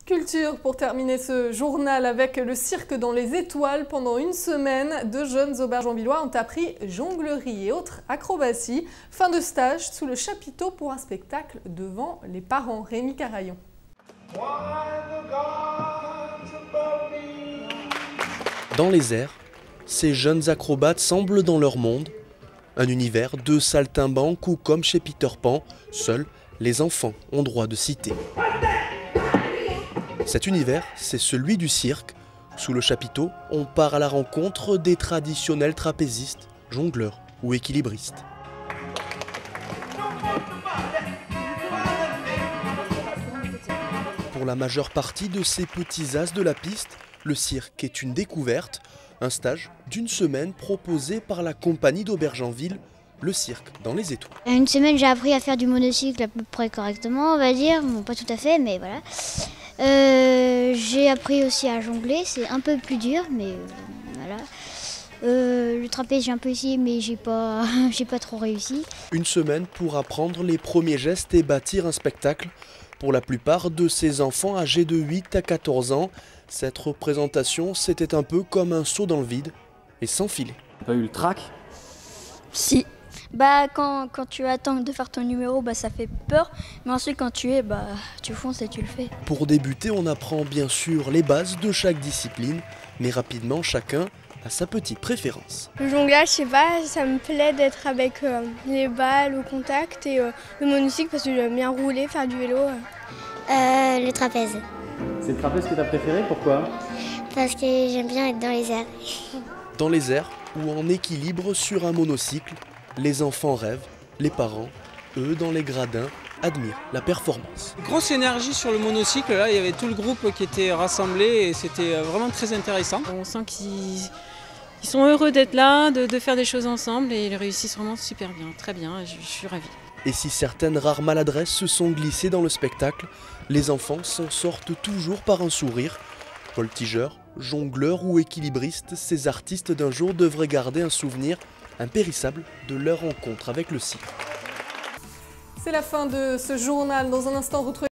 Culture pour terminer ce journal avec le cirque dans les étoiles. Pendant une semaine, 2 jeunes aubergenvillois ont appris jonglerie et autres acrobaties. Fin de stage sous le chapiteau pour un spectacle devant les parents. Rémi Carayon. Dans les airs, ces jeunes acrobates semblent dans leur monde. Un univers de saltimbanques où, comme chez Peter Pan, seuls les enfants ont droit de citer. Cet univers, c'est celui du cirque. Sous le chapiteau, on part à la rencontre des traditionnels trapézistes, jongleurs ou équilibristes. Pour la majeure partie de ces petits as de la piste, le cirque est une découverte, un stage d'une semaine proposé par la compagnie d'Aubergenville, le cirque dans les étoiles. Une semaine, j'ai appris à faire du monocycle à peu près correctement, on va dire. Bon, pas tout à fait, mais voilà. J'ai appris aussi à jongler, c'est un peu plus dur, mais voilà. Le trapèze, j'ai un peu essayé, mais j'ai pas trop réussi. Une semaine pour apprendre les premiers gestes et bâtir un spectacle. Pour la plupart de ces enfants âgés de 8 à 14 ans, cette représentation, c'était un peu comme un saut dans le vide et sans filet. T'as pas eu le trac? Si. Quand tu attends de faire ton numéro, ça fait peur. Mais ensuite, quand tu fonces et tu le fais. Pour débuter, on apprend bien sûr les bases de chaque discipline, mais rapidement, chacun a sa petite préférence. Le jonglage, je sais pas, ça me plaît d'être avec les balles au contact et le monocycle parce que j'aime bien rouler, faire du vélo. Le trapèze. C'est le trapèze que t'as préféré, pourquoi? Parce que j'aime bien être dans les airs. Dans les airs ou en équilibre sur un monocycle, les enfants rêvent, les parents, eux dans les gradins, admirent la performance. Grosse énergie sur le monocycle, là il y avait tout le groupe qui était rassemblé et c'était vraiment très intéressant. On sent qu'ils sont heureux d'être là, de faire des choses ensemble et ils réussissent vraiment super bien, très bien, je suis ravie. Et si certaines rares maladresses se sont glissées dans le spectacle, les enfants s'en sortent toujours par un sourire. Voltigeurs, jongleurs ou équilibristes, ces artistes d'un jour devraient garder un souvenir impérissable de leur rencontre avec le cirque. C'est la fin de ce journal. Dans un instant, retrouvez